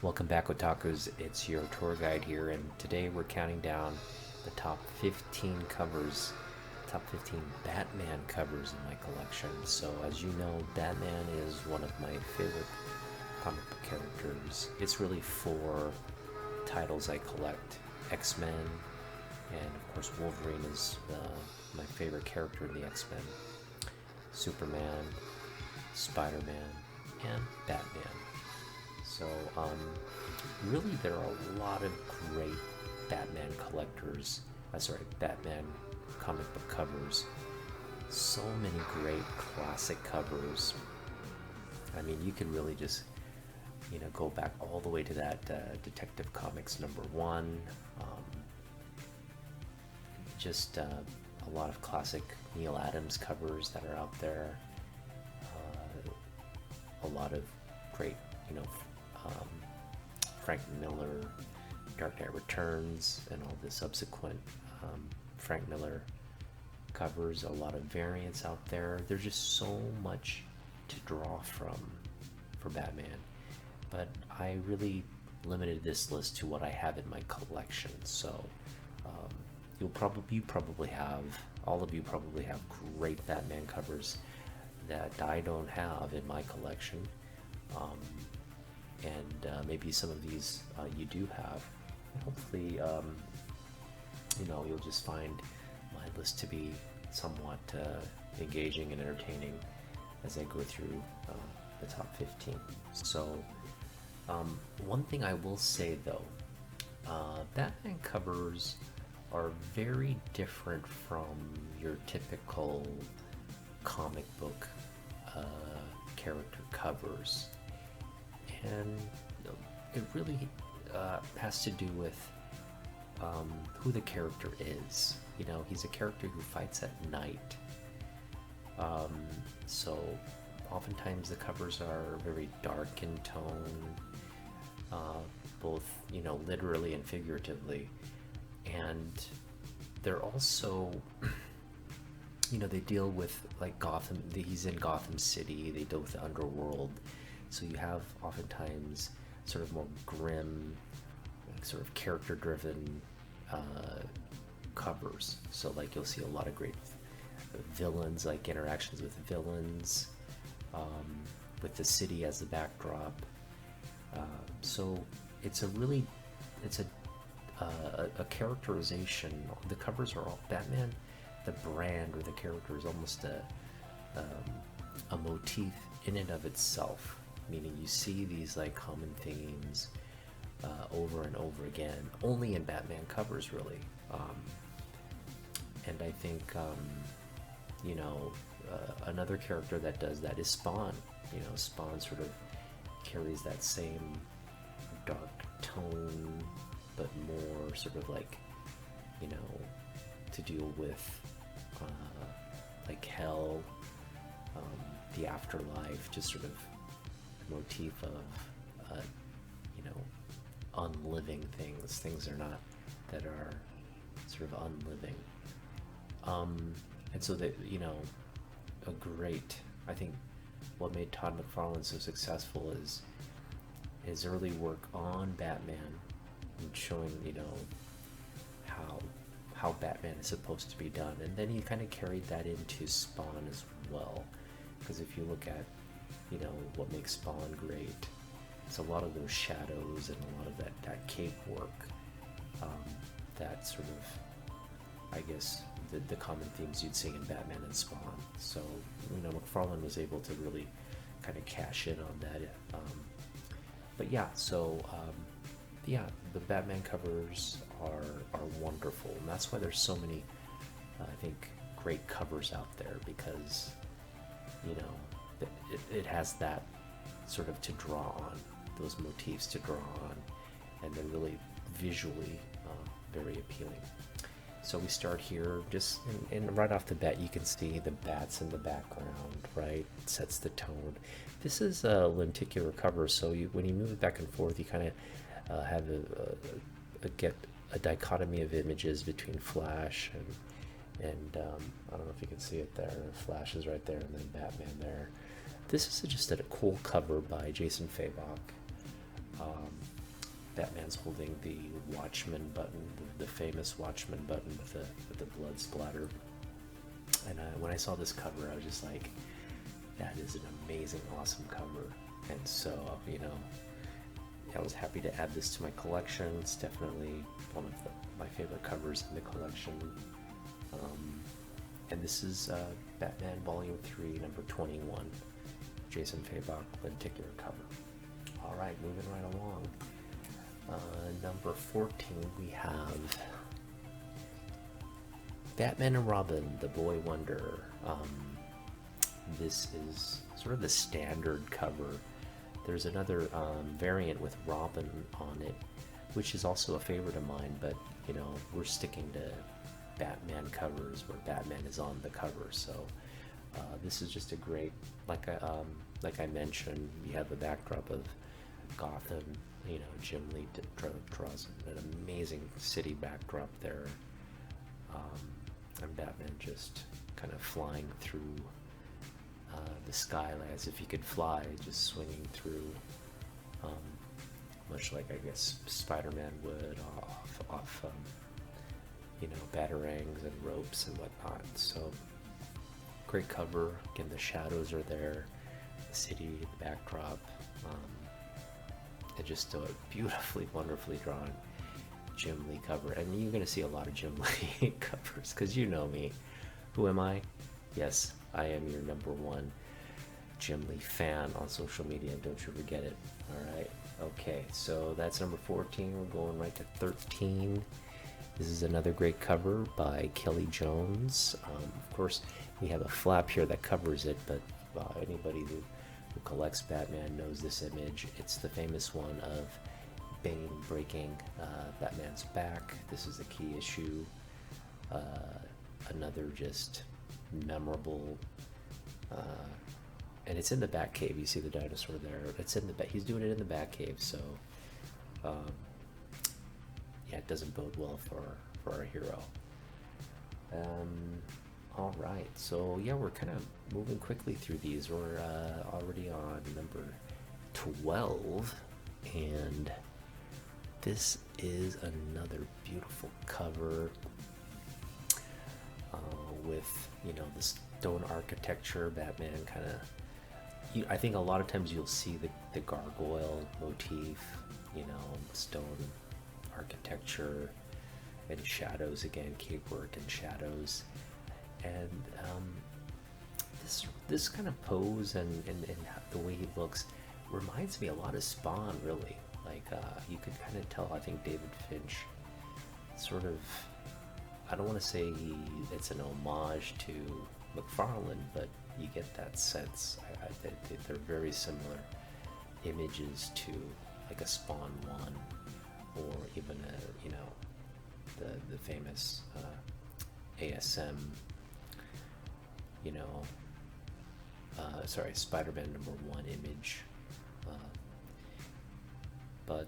Welcome back, Otakus. It's your tour guide here, and today we're counting down the top 15 covers, top 15 Batman covers in my collection. So, as you know, Batman is one of my favorite comic book characters. It's really four titles I collect: X-Men, and of course, Wolverine is my favorite character in the X-Men, Superman, Spider-Man, and Batman. So, really, there are a lot of great Batman collectors. Batman comic book covers. So many great classic covers. I mean, you could really just, go back all the way to that Detective Comics #1. Just a lot of classic Neil Adams covers that are out there. A lot of great, Frank Miller, Dark Knight Returns, and all the subsequent Frank Miller covers. A lot of variants out there. There's just so much to draw from for Batman, but I really limited this list to what I have in my collection. So you probably have, all of you probably have great Batman covers that I don't have in my collection. And maybe some of these you do have. And hopefully, you'll just find my list to be somewhat engaging and entertaining as I go through the top 15. So, one thing I will say though, Batman covers are very different from your typical comic book character covers. And it really has to do with who the character is. He's a character who fights at night. So oftentimes the covers are very dark in tone, both, literally and figuratively. And they're also, they deal with like Gotham. He's in Gotham City. They deal with the underworld. So you have oftentimes sort of more grim, like sort of character-driven covers. So like you'll see a lot of great villains, like interactions with villains, with the city as the backdrop. So it's a characterization. The covers are all Batman. The brand or the character is almost a motif in and of itself. Meaning you see these like common themes over and over again, only in Batman covers, really. And I think, another character that does that is Spawn. Spawn sort of carries that same dark tone, but more sort of like, to deal with like hell, the afterlife, just sort of motif of unliving things that are sort of unliving, and so that a great, I think what made Todd McFarlane so successful is his early work on Batman and showing how Batman is supposed to be done, and then he kind of carried that into Spawn as well, because if you look at what makes Spawn great, it's a lot of those shadows and a lot of that cape work, that sort of, I guess, the common themes you'd see in Batman and Spawn. So McFarlane was able to really kind of cash in on that. But yeah, so the Batman covers are wonderful, and that's why there's so many, I think, great covers out there, because it has that sort of to draw on, those motifs to draw on, and they're really visually very appealing. So we start here, just and right off the bat you can see the bats in the background, right? It sets the tone. This is a lenticular cover, so when you move it back and forth, you kind of have get a dichotomy of images between Flash and I don't know if you can see it there. Flash is right there, and then Batman there. This is just a cool cover by Jason Fabok. Batman's holding the Watchman button, the famous Watchman button with the blood splatter. And when I saw this cover, I was just like, that is an amazing, awesome cover. And so, I was happy to add this to my collection. It's definitely one of my favorite covers in the collection. And this is Batman Volume 3, number 21, Jason Fabok lenticular cover. All right, moving right along. Number 14, we have Batman and Robin, the Boy Wonder. This is sort of the standard cover. There's another variant with Robin on it, which is also a favorite of mine, but we're sticking to Batman covers where Batman is on the cover. So this is just a great, like I mentioned, you have the backdrop of Gotham. Jim Lee draws an amazing city backdrop there, and Batman just kind of flying through the sky as if he could fly, just swinging through, much like I guess Spider-Man would off batarangs and ropes and whatnot. So great cover. Again, the shadows are there, the city, the backdrop, and just a beautifully, wonderfully drawn Jim Lee cover. And you're going to see a lot of Jim Lee covers, because you know me. Who am I? Yes, I am your number one Jim Lee fan on social media. Don't you forget it. All right. Okay, so that's number 14. We're going right to 13. This is another great cover by Kelly Jones. Of course, we have a flap here that covers it, but anybody who collects Batman knows this image. It's the famous one of Bane breaking Batman's back. This is a key issue. Another just memorable, and it's in the Batcave. You see the dinosaur there. It's in the he's doing it in the Batcave, so yeah, it doesn't bode well for our hero. All right, so yeah, we're kind of moving quickly through these. We're already on number 12, and this is another beautiful cover with the stone architecture. Batman kind of, I think a lot of times you'll see the gargoyle motif, stone architecture and shadows, again, cape work and shadows, and this kind of pose and the way he looks reminds me a lot of Spawn, really. Like you could kind of tell, I think David Finch sort of, I don't want to say it's an homage to McFarlane, but you get that sense. They're very similar images to like a Spawn 1, or even the famous ASM, Spider-Man #1 image. But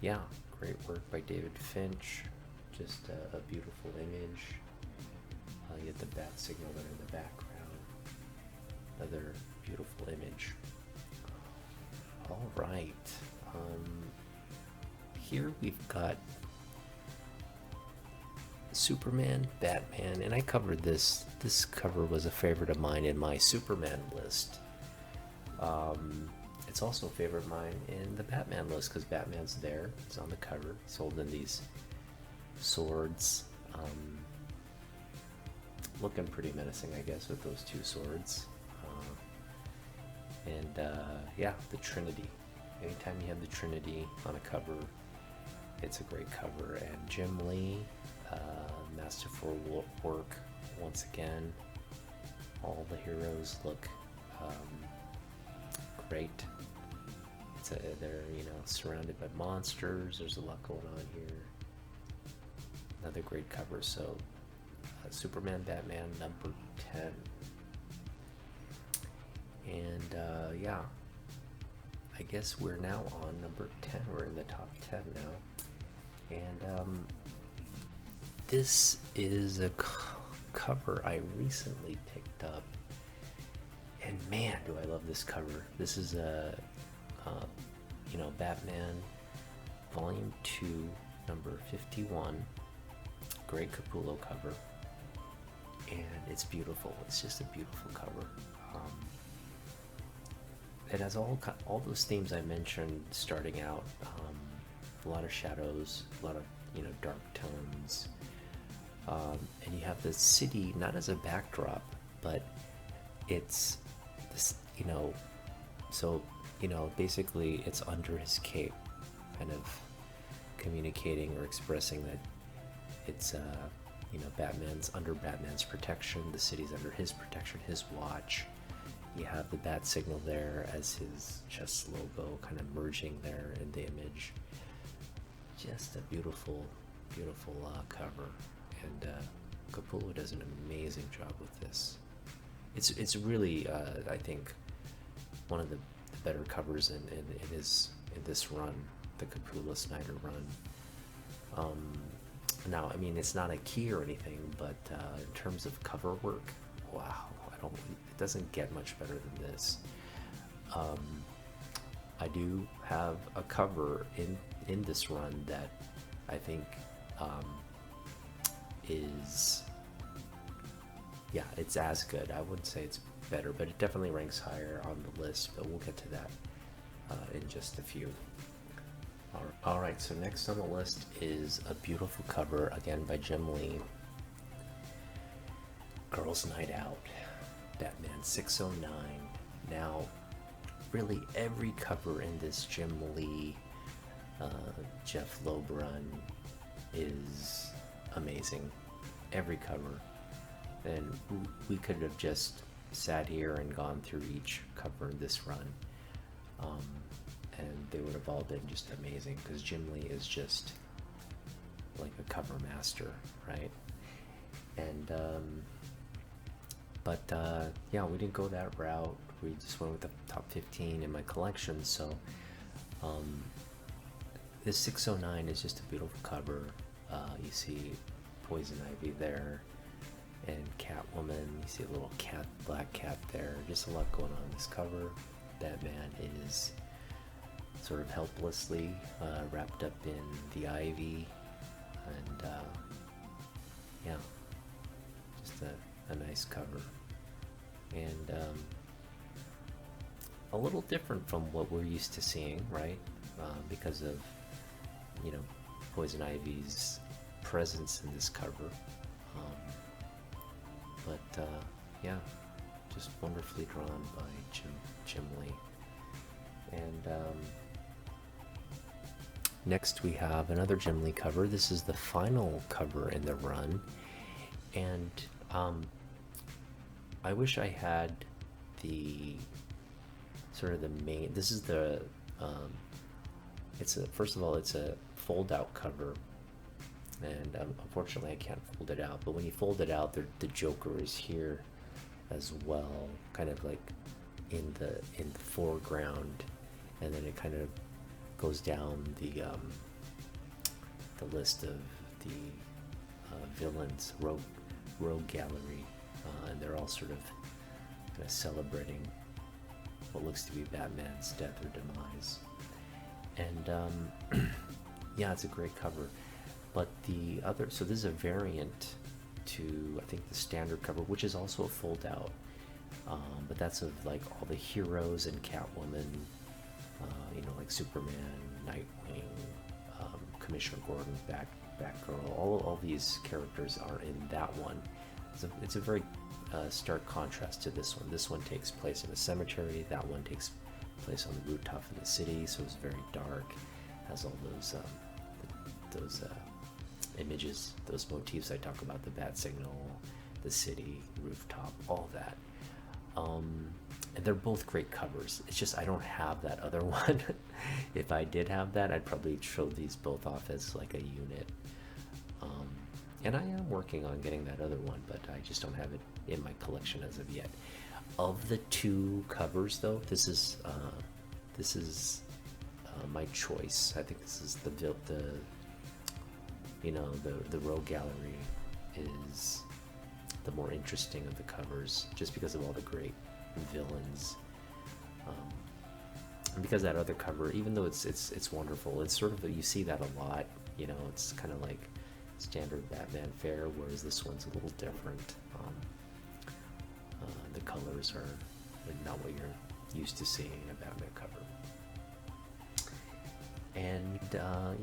yeah, great work by David Finch. Just a beautiful image. You get the bat signal there in the background. Another beautiful image. All right. Here we've got Superman, Batman, and I covered this. This cover was a favorite of mine in my Superman list. It's also a favorite of mine in the Batman list, because Batman's there. He's on the cover. He's holding these swords. Looking pretty menacing, I guess, with those two swords. Yeah, the Trinity. Anytime you have the Trinity on a cover, it's a great cover. And Jim Lee, masterful work once again. All the heroes look great. They're surrounded by monsters. There's a lot going on here. Another great cover. So Superman, Batman, number 10. And yeah, I guess we're now on number 10. We're in the top 10 now. And this is a cover I recently picked up. And man, do I love this cover. This is a Batman Volume 2, number 51. Great Capullo cover. And it's beautiful. It's just a beautiful cover. It has all those themes I mentioned starting out. A lot of shadows, a lot of dark tones, and you have the city not as a backdrop, but it's this, so basically it's under his cape, kind of communicating or expressing that it's Batman's under Batman's protection, the city's under his protection, his watch. You have the bat signal there as his chest logo kind of merging there in the image. Just a beautiful, beautiful cover, and Capullo does an amazing job with this. It's really I think one of the better covers in this run, the Capullo Snyder run. Now, I mean, it's not a key or anything, but in terms of cover work, wow, it doesn't get much better than this. I do have a cover in this run that I think is, it's as good. I wouldn't say it's better, but it definitely ranks higher on the list, but we'll get to that in just a few. Alright, so next on the list is a beautiful cover, again by Jim Lee. Girls Night Out, Batman 609. Now, really every cover in this Jim Lee, Jeff Loeb run is amazing. Every cover. And we could have just sat here and gone through each cover in this run. And they would have all been just amazing, because Jim Lee is just like a cover master, right? And we didn't go that route. We just went with the top 15 in my collection. So this 609 is just a beautiful cover. You see Poison Ivy there and Catwoman. You see a little black cat there. Just a lot going on in this cover. Batman is sort of helplessly wrapped up in the ivy, and just a nice cover, and a little different from what we're used to seeing, right? Because of Poison Ivy's presence in this cover, just wonderfully drawn by Jim Lee. And next we have another Jim Lee cover. This is the final cover in the run, and I wish I had the sort of the main. This is the first of all, it's a fold-out cover, and unfortunately I can't fold it out. But when you fold it out, the Joker is here as well, kind of like in the foreground, and then it kind of goes down the list of the villains, rogue gallery, and they're all sort of kind of celebrating what looks to be Batman's death or demise. And it's a great cover. But so this is a variant to, I think, the standard cover, which is also a fold out, but that's of like all the heroes and Catwoman, like Superman, Nightwing, Commissioner Gordon, Batgirl. All these characters are in that one. It's a very stark contrast to this one. This one takes place in a cemetery. That one takes place on the rooftop of the city, so it's very dark. Has all those images, those motifs I talk about: the bat signal, the city, rooftop, all that. And they're both great covers. It's just I don't have that other one. If I did have that, I'd probably show these both off as like a unit. And I am working on getting that other one, but I just don't have it in my collection as of yet. Of the two covers, though, this is my choice. I think this is the Rogue Gallery is the more interesting of the covers, just because of all the great villains. because that other cover, even though it's wonderful, it's sort of, you see that a lot. You know, it's kind of like standard Batman fare, whereas this one's a little different. The colors are not what you're used to seeing in a Batman cover. And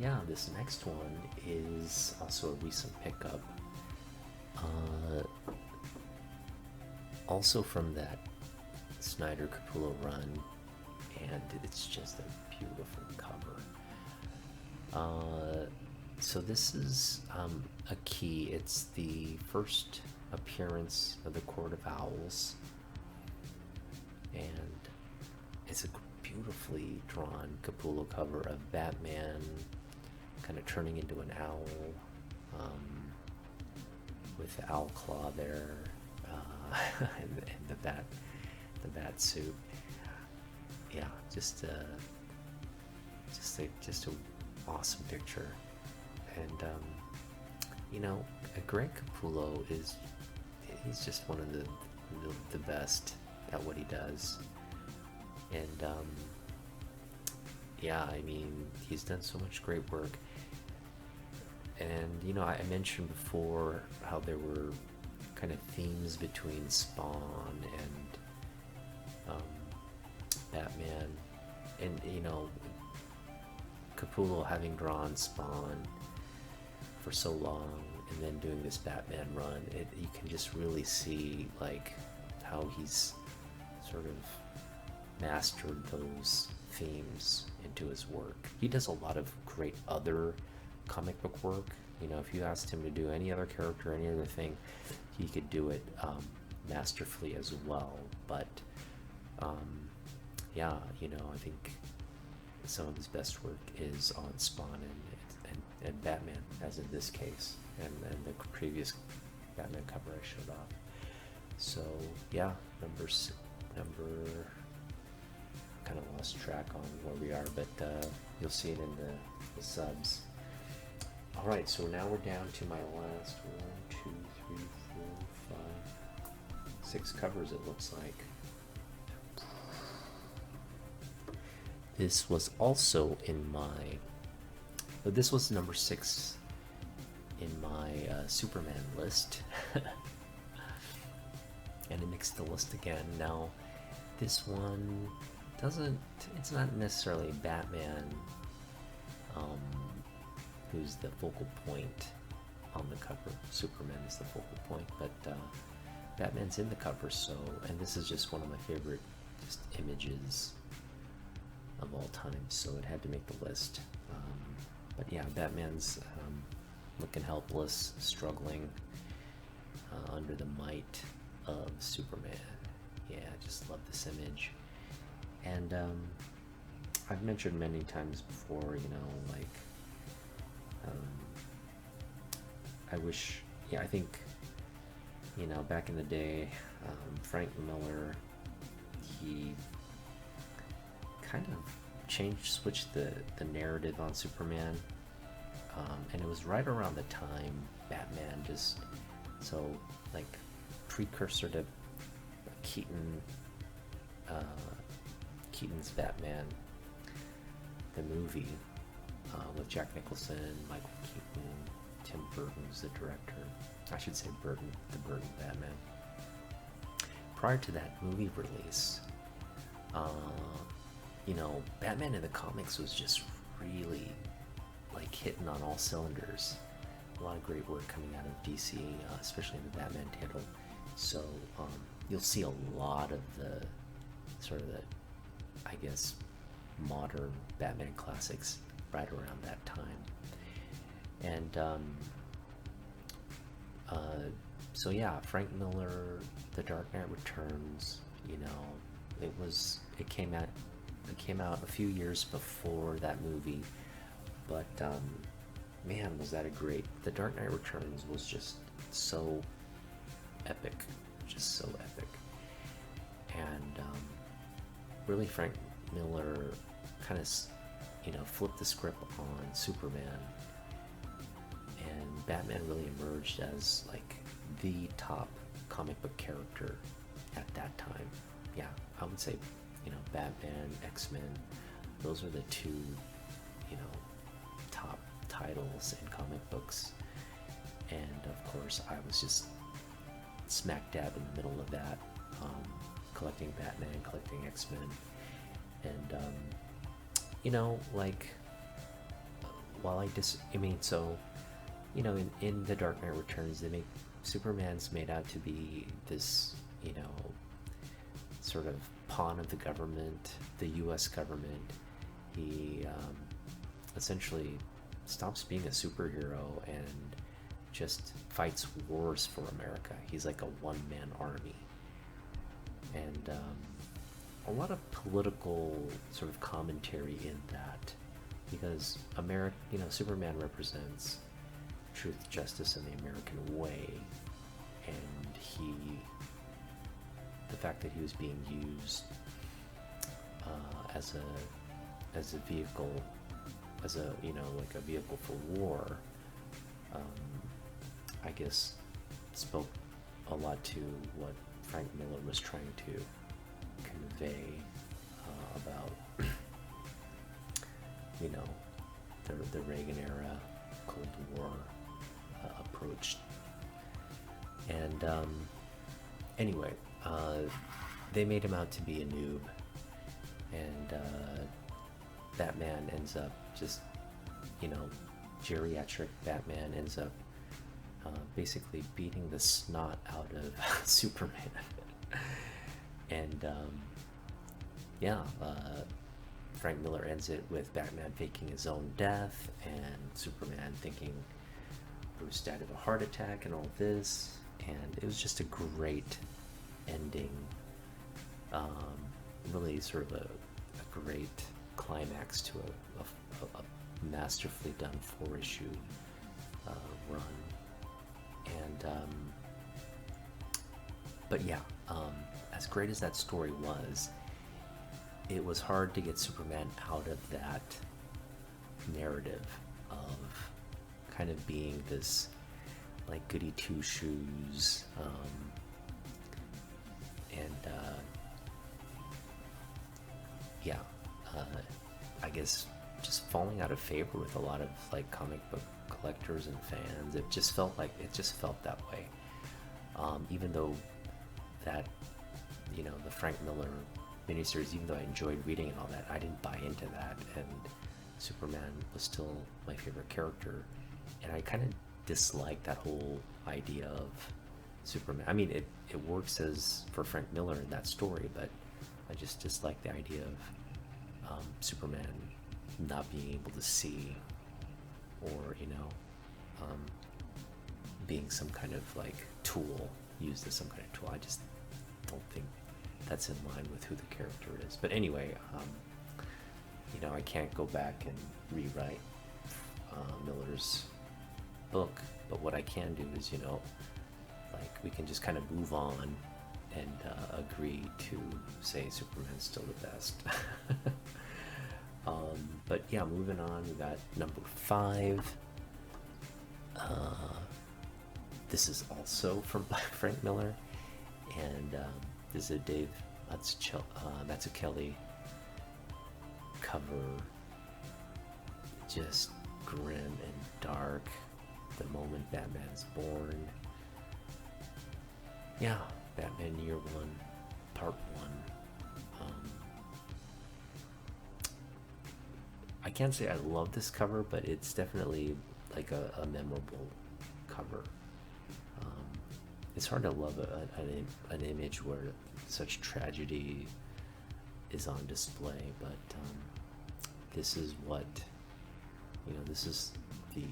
yeah, this next one is also a recent pickup. Also from that Snyder Capullo run, and it's just a beautiful cover. So this is a key. It's the first appearance of the Court of Owls, and it's a beautifully drawn Capullo cover of Batman kind of turning into an owl, with the owl claw there, and the bat suit. Yeah, just a awesome picture. And you know, Greg Capullo he's just one of the best at what he does. And yeah, I mean, he's done so much great work. And you know, I mentioned before how there were kind of themes between Spawn and Batman, and you know, Capullo having drawn Spawn for so long and then doing this Batman run, you can just really see like how he's sort of mastered those themes into his work. He does a lot of great other comic book work. You know, if you asked him to do any other character, any other thing, he could do it masterfully as well. But yeah, you know, I think some of his best work is on Spawn and Batman, as in this case, and the previous Batman cover I showed off. So yeah, number kind of lost track on where we are, but you'll see it in the subs. All right, so now we're down to my last 1, 2, 3, 4, 5, 6 covers, it looks like. This was also in my, but this was number 6 in my Superman list. And it makes the list again. Now, this one it's not necessarily Batman who's the focal point on the cover. Superman is the focal point, but Batman's in the cover, so, and this is just one of my favorite just images of all time, so it had to make the list. But yeah, Batman's looking helpless, struggling under the might of Superman. Yeah, I just love this image. And I've mentioned many times before, you know, like, I think, you know, back in the day, Frank Miller, he kind of switched the narrative on Superman, and it was right around the time Batman so like precursor to Keaton's Batman, the movie, with Jack Nicholson, Michael Keaton, Tim Burton's the director. I should say Burton, the Burton Batman. Prior to that movie release, you know, Batman in the comics was just really like hitting on all cylinders. A lot of great work coming out of DC, especially in the Batman title. So you'll see a lot of the sort of the, I guess, modern Batman classics right around that time. And so yeah, Frank Miller, The Dark Knight Returns, you know, it came out a few years before that movie, but man, was that The Dark Knight Returns was just so epic, and really Frank Miller kind of, you know, flipped the script on Superman, and Batman really emerged as like the top comic book character at that time. Yeah, I would say Batman, X-Men. Those are the two, top titles in comic books. And of course, I was just smack dab in the middle of that, collecting Batman, collecting X-Men, and while in The Dark Knight Returns, they make Superman's made out to be this, sort of pawn of the government, the U.S. government. He essentially stops being a superhero and just fights wars for America. He's like a one-man army. And a lot of political sort of commentary in that, because Superman represents truth, justice, and the American way, and the fact that he was being used as a vehicle, like a vehicle for war, I guess spoke a lot to what Frank Miller was trying to convey about the Reagan era Cold War approach. And anyway, they made him out to be a noob, and Batman ends up just, geriatric Batman ends up basically beating the snot out of Superman. And Frank Miller ends it with Batman faking his own death and Superman thinking Bruce died of a heart attack and all this, and it was just a great ending, really sort of a great climax to a masterfully done 4-issue run. And but yeah, as great as that story was, it was hard to get Superman out of that narrative of kind of being this like goody two shoes, I guess just falling out of favor with a lot of like comic book collectors and fans. It just felt that way, even though that the Frank Miller miniseries, even though I enjoyed reading and all that, I didn't buy into that, and Superman was still my favorite character, and I kind of disliked that whole idea of Superman. I mean, it works as for Frank Miller in that story, but I just dislike the idea of Superman not being able to see, or being some kind of like tool, used as some kind of tool. I just don't think that's in line with who the character is. But anyway, I can't go back and rewrite Miller's book, but what I can do is we can just kind of move on and agree to say Superman's still the best. But yeah, moving on, we got number 5. This is also from Frank Miller, and this is a Dave Mazzucchelli cover. Just grim and dark, the moment Batman's born. Yeah, Batman Year One, Part 1. I can't say I love this cover, but it's definitely like a memorable cover. It's hard to love an image where such tragedy is on display, but this is what, this is the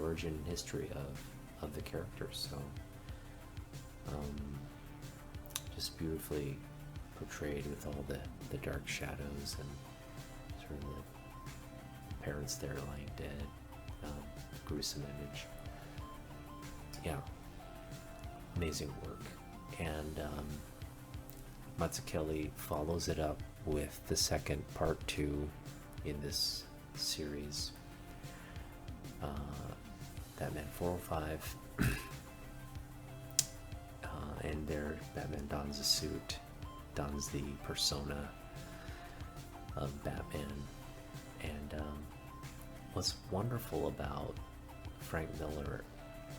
origin history of the character. So just beautifully portrayed with all the dark shadows and sort of the parents there lying dead, gruesome image. Yeah, amazing work. And Mazzucchelli follows it up with the second Part 2 in this series, Batman 405. And there Batman dons a suit dons the persona of Batman. And what's wonderful about Frank Miller,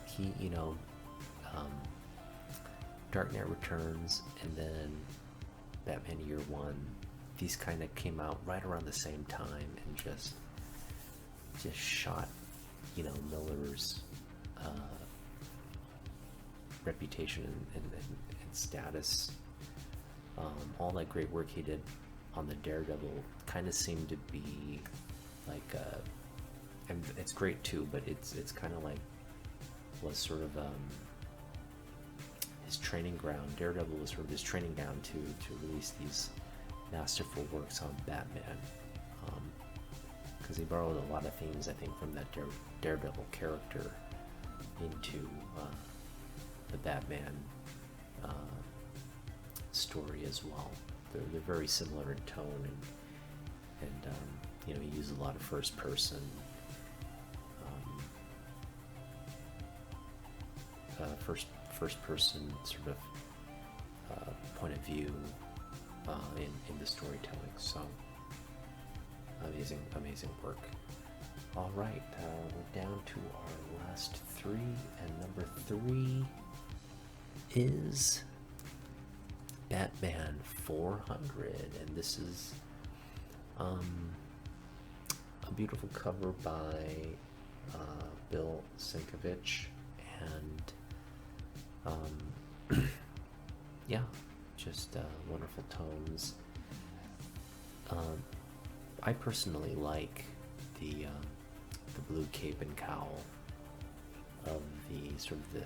he, Dark Knight Returns and then Batman Year One, these kind of came out right around the same time and just shot, Miller's reputation and status. All that great work he did on the Daredevil kind of seemed to be like, and it's great too, but it's kind of like was sort of his training ground. Daredevil was sort of his training ground to release these masterful works on Batman, because he borrowed a lot of themes, I think, from that Daredevil character into the Batman story as well. They're very similar in tone, and he used a lot of first person sort of point of view in the storytelling. So amazing work. All right, we're down to our last three, and number 3 is Batman 400, and this is a beautiful cover by Bill Sienkiewicz, and yeah, just wonderful tones. I personally like the blue cape and cowl of the sort of the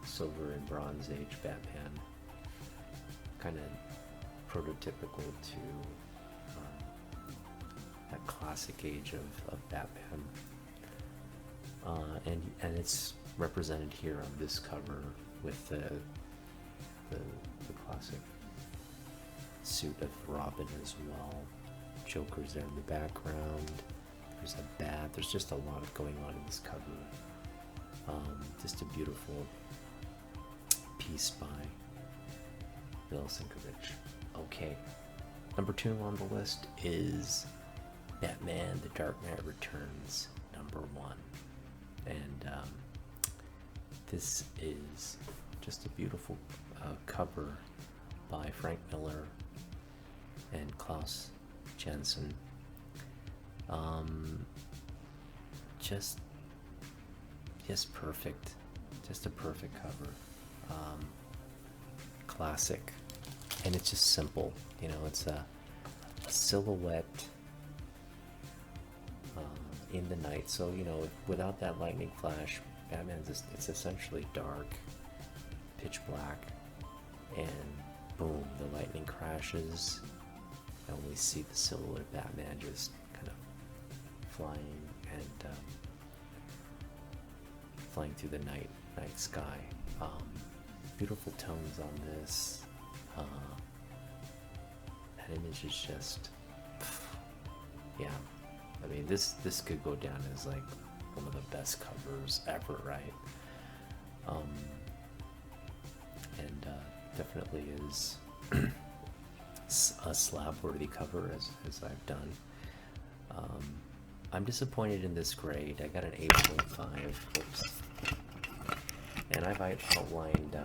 Silver and Bronze Age Batman, kind of prototypical to that classic age of Batman, and it's represented here on this cover with the classic suit of Robin as well. Joker's there in the background. There's a bat. There's just a lot going on in this cover. Just a beautiful piece by Bill Sienkiewicz. Okay, number 2 on the list is Batman: The Dark Knight Returns, number 1, and this is just a beautiful cover by Frank Miller and Klaus Janson. Just perfect, just a perfect cover. Classic, and it's just simple. It's a silhouette in the night. So without that lightning flash, Batman's it's essentially dark, pitch black, and boom, the lightning crashes, and we see the silhouette of Batman just kind of flying and flying through the night sky. Beautiful tones on this. That image is just, yeah. I mean, this could go down as like one of the best covers ever, right? And definitely is a slab-worthy cover as I've done. I'm disappointed in this grade. I got an 8.5. Oops. And I've outlined,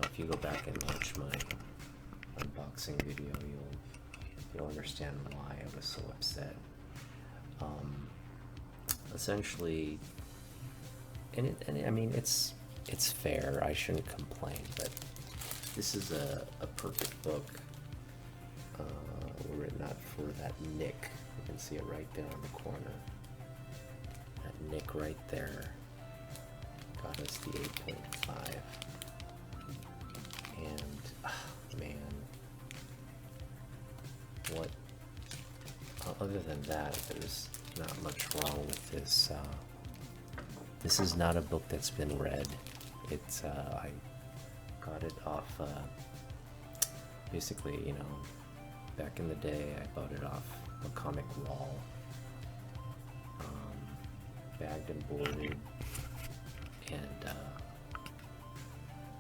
if you go back and watch my unboxing video, you'll understand why I was so upset. Essentially, and I mean, it's fair. I shouldn't complain, but this is a perfect book, written out for that nick. You can see it right there on the corner. That nick right there got us the 8.5. And man, what? Other than that, there's not much wrong with this. This is not a book that's been read. It's I got it off. Basically, back in the day, I bought it off a comic wall, bagged and boarded, and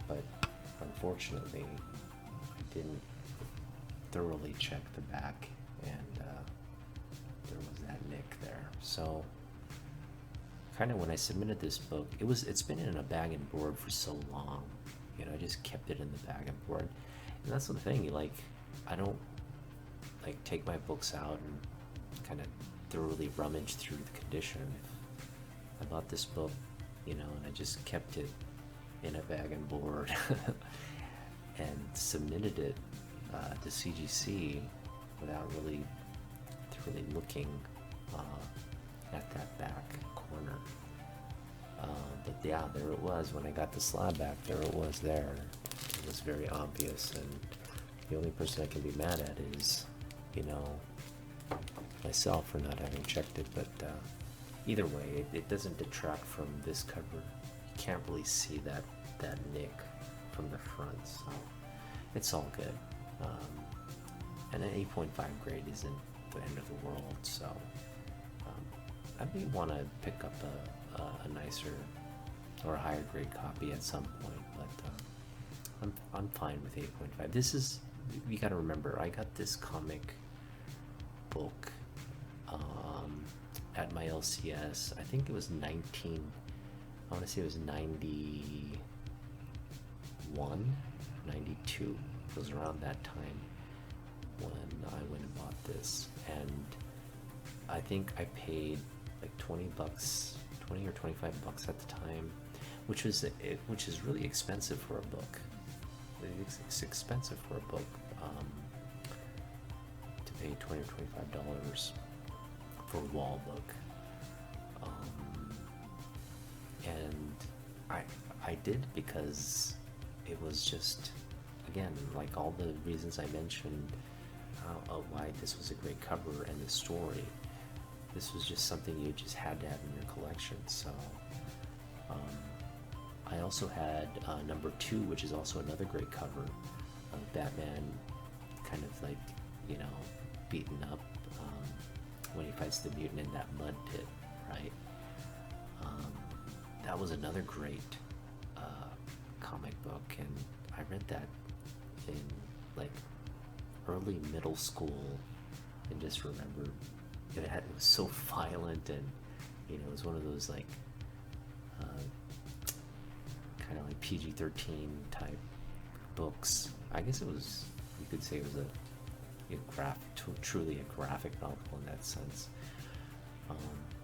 but unfortunately I didn't thoroughly check the back, and there was that nick there. So kind of when I submitted this book, it's been in a bag and board for so long, you know, I just kept it in the bag and board. And that's the thing, like, I don't like take my books out and kind of thoroughly rummage through the condition. I bought this book, you know, and I just kept it in a bag and board and submitted it to CGC without really looking at that back corner. But yeah, there it was. When I got the slab back, there it was there. It was very obvious, and the only person I can be mad at is, you know, myself for not having checked it. But either way, it doesn't detract from this cover. You can't really see that nick from the front, so it's all good. And an 8.5 grade isn't the end of the world, so I may want to pick up a nicer or a higher grade copy at some point, but I'm fine with 8.5. This is, you got to remember, I got this comic book at my LCS. I think it was I want to say it was 91, 92. It was around that time when I went and bought this, and I think I paid like 20 or 25 bucks at the time, which is really expensive for a book. It's expensive for a book to pay $20 or $25 for a wall book, and I did because it was just, again, like all the reasons I mentioned, why this was a great cover and the story. This was just something you just had to have in your collection. So I also had number 2, which is also another great cover of Batman, kind of like, you know, beaten up when he fights the mutant in that mud pit, right? That was another great comic book, and I read that in like early middle school, and just remember it was so violent, and you know, it was one of those like kind of like PG-13 type books. I guess it was, you could say it was truly a graphic novel in that sense.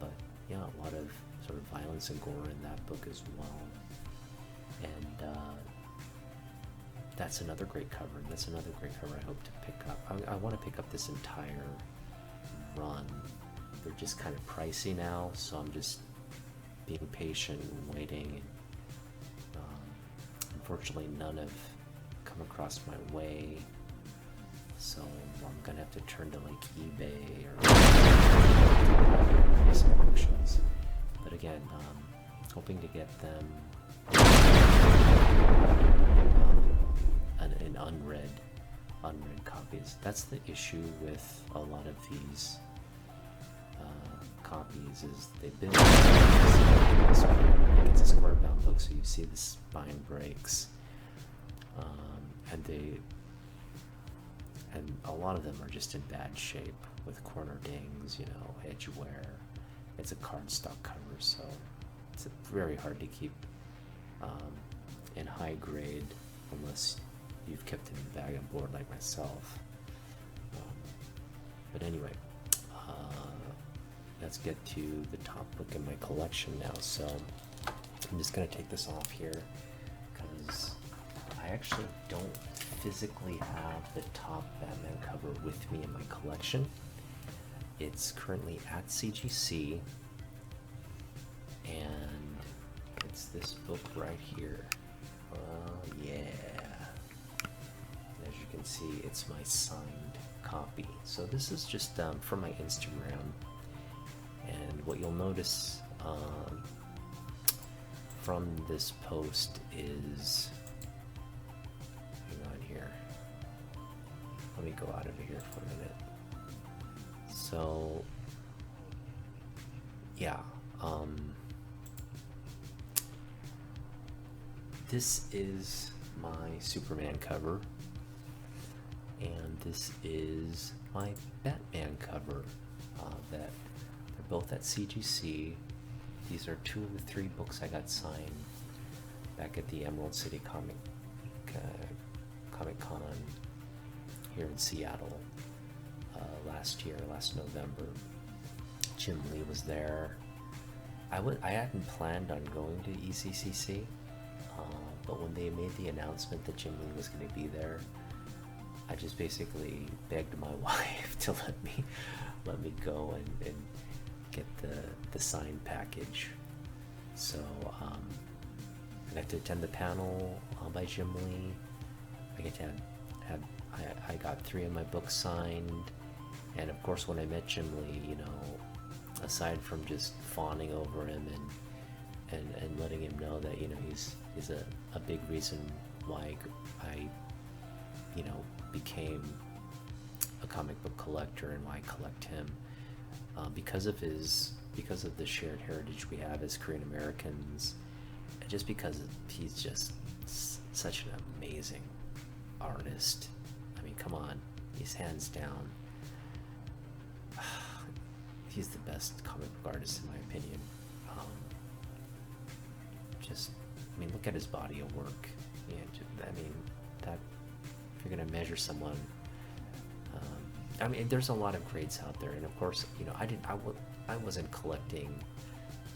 But yeah, a lot of sort of violence and gore in that book as well. And that's another great cover, and that's another great cover I hope to pick up. I want to pick up this entire run. They're just kind of pricey now, so I'm just being patient and waiting. Unfortunately, none have come across my way, so I'm gonna have to turn to like eBay or some auctions. But again, hoping to get them in unread copies. That's the issue with a lot of these copies, is they've been it's a square bound book, so you see the spine breaks, and a lot of them are just in bad shape with corner dings, you know, edge wear. It's a cardstock cover, so it's very hard to keep in high grade unless you've kept it in bag and board like myself. But anyway, let's get to the top book in my collection now. So I'm just going to take this off here because I actually don't physically have the top Batman cover with me in my collection. It's currently at CGC, and it's this book right here. Yeah. As you can see, it's my signed copy. So this is just from my Instagram, and what you'll notice from this post is, hang on here, let me go out of here for a minute. So yeah, this is my Superman cover, and this is my Batman cover. That they're both at CGC. These are 2 of the 3 books I got signed back at the Emerald City Comic Con here in Seattle last November. Jim Lee was there. I hadn't planned on going to ECCC, but when they made the announcement that Jim Lee was going to be there, I just basically begged my wife to let me go and get the signed package. So I got to attend the panel by Jim Lee. I get to I got 3 of my books signed, and of course when I met Jim Lee, you know, aside from just fawning over him and letting him know that, you know, he's a big reason why I you know, became a comic book collector and why I collect him, because of the shared heritage we have as Korean Americans, and just because he's just such an amazing artist. I mean, come on, he's hands down, he's the best comic book artist in my opinion. I mean, look at his body of work. Yeah, I mean, that if you're gonna measure someone, I mean, there's a lot of greats out there, and of course, you know, I wasn't collecting,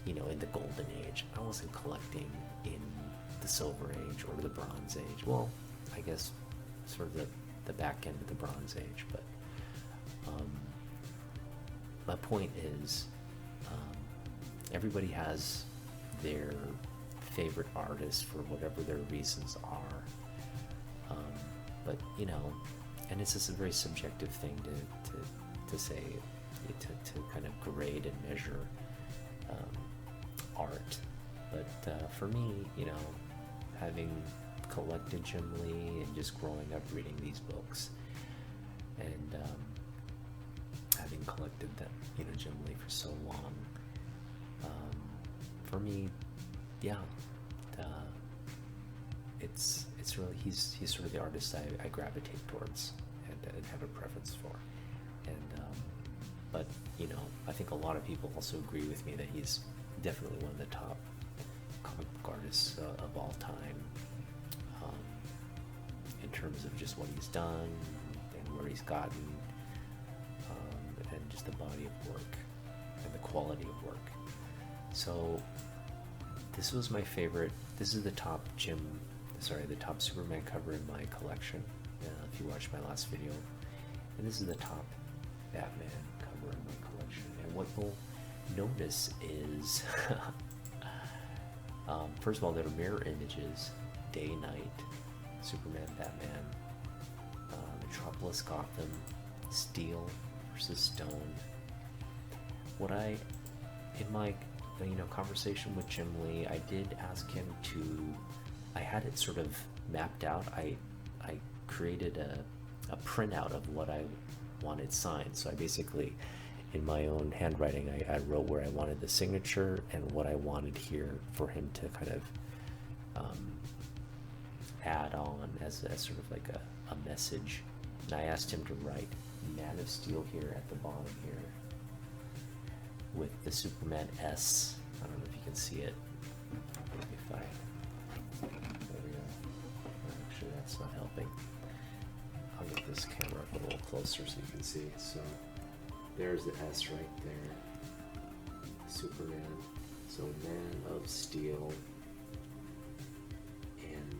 you know, in the golden age. I wasn't collecting in the silver age or the bronze age. Well, I guess sort of the back end of the bronze age, but my point is, everybody has their favorite artist for whatever their reasons are, but you know, and it's just a very subjective thing to say, to kind of grade and measure art. But for me, you know, having collected Jim Lee and just growing up reading these books, and having collected them, you know, Jim Lee for so long, for me, yeah, it's really, he's sort of the artist I gravitate towards and have a preference for, and but you know, I think a lot of people also agree with me that he's definitely one of the top comic book artists of all time, in terms of just what he's done and where he's gotten, and just the body of work and the quality of work. So this was my favorite. This is the top Superman cover in my collection, if you watched my last video, and this is the top Batman cover in my collection. And what you'll notice is first of all, there are mirror images, day, night, Superman, Batman, Metropolis, Gotham, Steel versus Stone. In my conversation with Jim Lee, I did ask him I had it sort of mapped out. I created a printout of what I wanted signed. So I basically, in my own handwriting, I wrote where I wanted the signature and what I wanted here for him to kind of add on as sort of like a message. And I asked him to write Man of Steel here at the bottom here with the Superman S. I don't know if you can see it. There we go. Actually, that's not helping. I'll get this camera up a little closer so you can see. So there's the S right there. Superman. So Man of Steel. And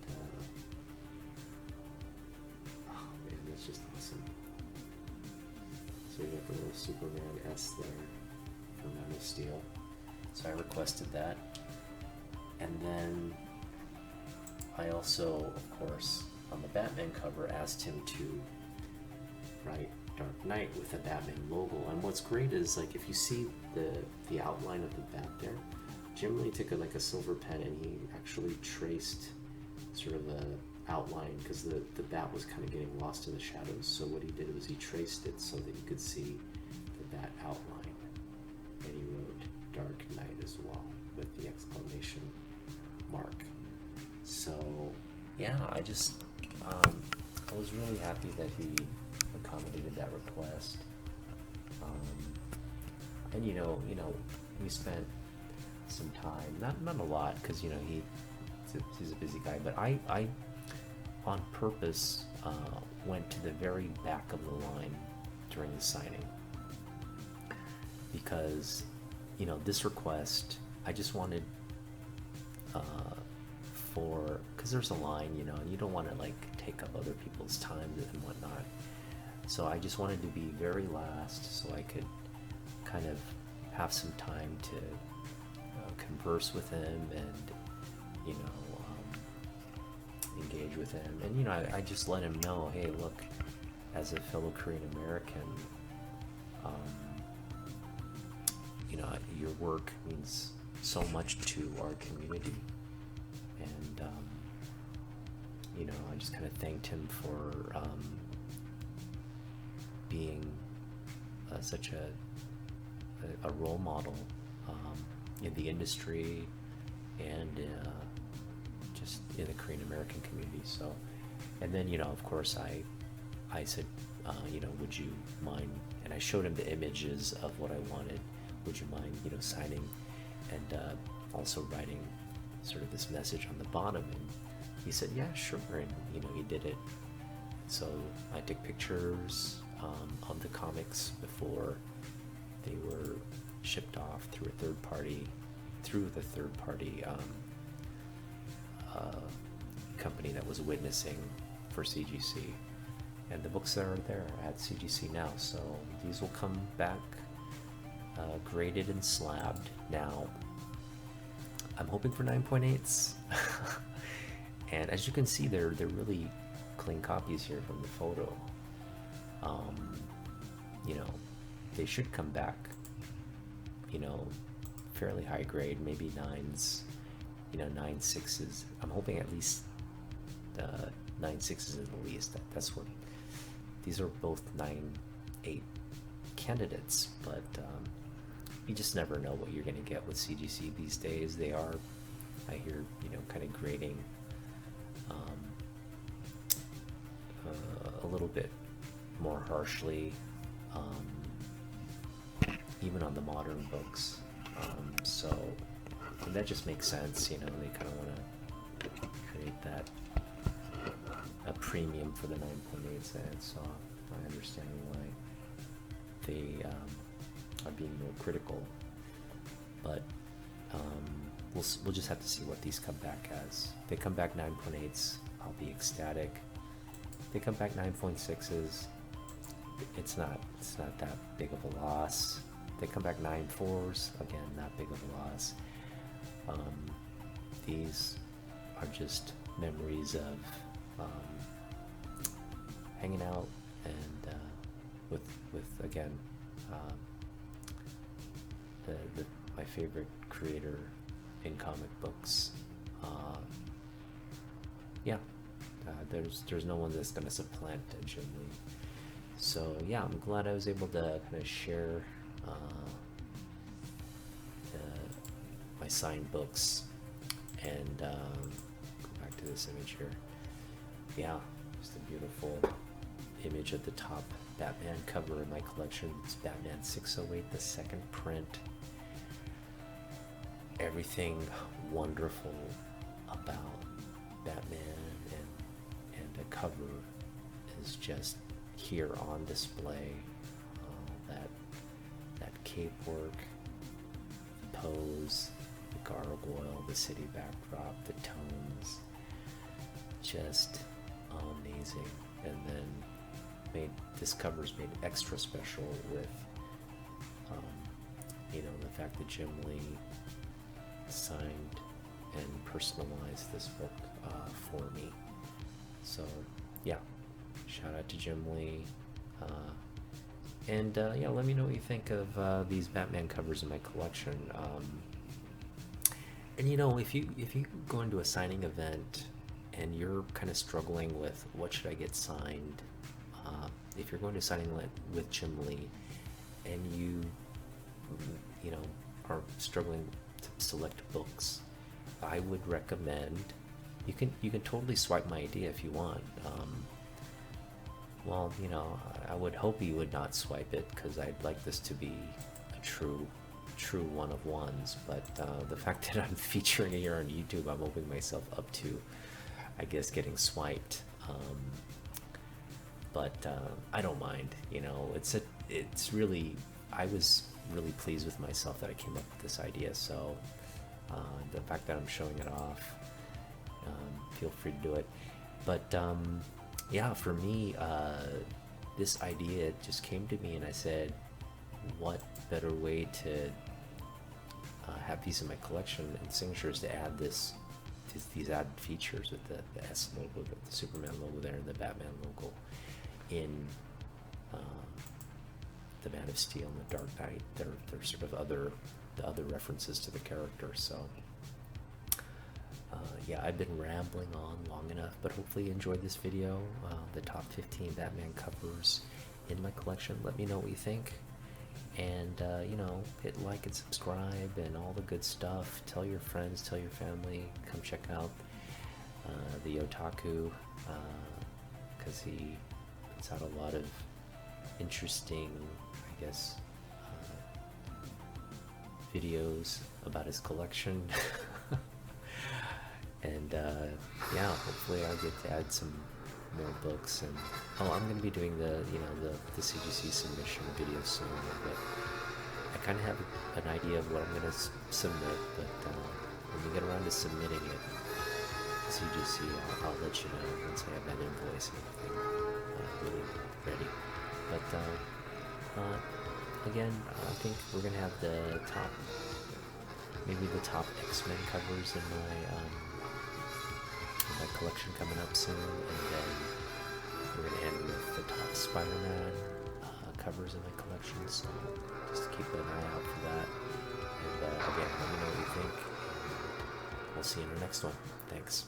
oh man, that's just awesome. So you got the little Superman S there for Man of Steel. So I requested that. And then I also, of course, on the Batman cover, asked him to write Dark Knight with a Batman logo. And what's great is, like, if you see the outline of the bat there, Jim Lee took a silver pen and he actually traced sort of a outline, because the bat was kind of getting lost in the shadows. So what he did was he traced it so that you could see the bat outline. And he wrote Dark Knight as well with the exclamation mark. So yeah, I was really happy that he accommodated that request. And we spent some time, not a lot, because he's a busy guy, but I on purpose went to the very back of the line during the signing, because this request, I just wanted because there's a line, and you don't want to like take up other people's time and whatnot. So I just wanted to be very last so I could kind of have some time to converse with him and engage with him. And I just let him know, hey, look, as a fellow Korean American, your work means so much to our community. And I just kind of thanked him for being such a role model in the industry and just in the Korean American community. So, and then of course I said, would you mind? And I showed him the images of what I wanted. Would you mind, signing and also writing sort of this message on the bottom? And he said, yeah, sure. And he did it. So I took pictures of the comics before they were shipped off through the third party company that was witnessing for CGC, and the books are there at CGC now. So these will come back graded and slabbed. Now I'm hoping for 9.8s. And as you can see, they're really clean copies here from the photo. They should come back fairly high grade, maybe 9s, 9.6s. I'm hoping at least 9.6s at the least. That's what these are, both 9.8 candidates, but you just never know what you're going to get with CGC these days. They are, I hear, kind of grading a little bit more harshly, even on the modern books. And that just makes sense. They kind of want to create that a premium for the 9.8s, and so I understand why they are being more critical. But we'll just have to see what these come back as. If they come back 9.8s, I'll be ecstatic. If they come back 9.6s, it's not that big of a loss. If they come back 9.4s, again, not big of a loss. These are just memories of hanging out and with again my favorite creator in comic books. There's no one that's gonna supplant Jim Lee. So yeah, I'm glad I was able to kind of share my signed books, and go back to this image here. Yeah, just a beautiful image at the top Batman cover in my collection. It's Batman 608, the second print. Everything wonderful about Batman and the cover is just here on display. That cape work, the pose, the gargoyle, the city backdrop, the tones, just amazing. And then this cover's made extra special with the fact that Jim Lee signed and personalized this book for me. So yeah, shout out to Jim Lee. And let me know what you think of these Batman covers in my collection. And if you go into a signing event and you're kind of struggling with what should I get signed, if you're going to signing with Jim Lee and you are struggling to select books, I would recommend you can totally swipe my idea if you want. Well, you know, I would hope you would not swipe it, because I'd like this to be a true one of ones. But the fact that I'm featuring it here on YouTube, I'm opening myself up to, I guess, getting swiped. But I don't mind. You know, it's really, I was really pleased with myself that I came up with this idea. So the fact that I'm showing it off, feel free to do it. But yeah, for me, this idea just came to me, and I said, what better way to have these in my collection and signatures to add these added features with the S logo, the Superman logo there, and the Batman logo in the Man of Steel and the Dark Knight. They're sort of the other references to the character. So yeah, I've been rambling on long enough, but hopefully you enjoyed this video. The top 15 Batman covers in my collection. Let me know what you think, and you know, hit like and subscribe and all the good stuff. Tell your friends, tell your family, come check out the Otaku, because he puts out a lot of interesting, I guess, videos about his collection. And yeah, hopefully I'll get to add some more books. And I'm going to be doing the CGC submission video soon, but I kind of have an idea of what I'm going to submit. But when we get around to submitting it to CGC, I'll let you know once I have that invoice and everything really ready. But again, I think we're going to have maybe the top X-Men covers in my collection coming up soon, and then we're going to end with the top Spider-Man covers in my collection, so just keep an eye out for that. And again, let me know what you think. We'll see you in the next one. Thanks.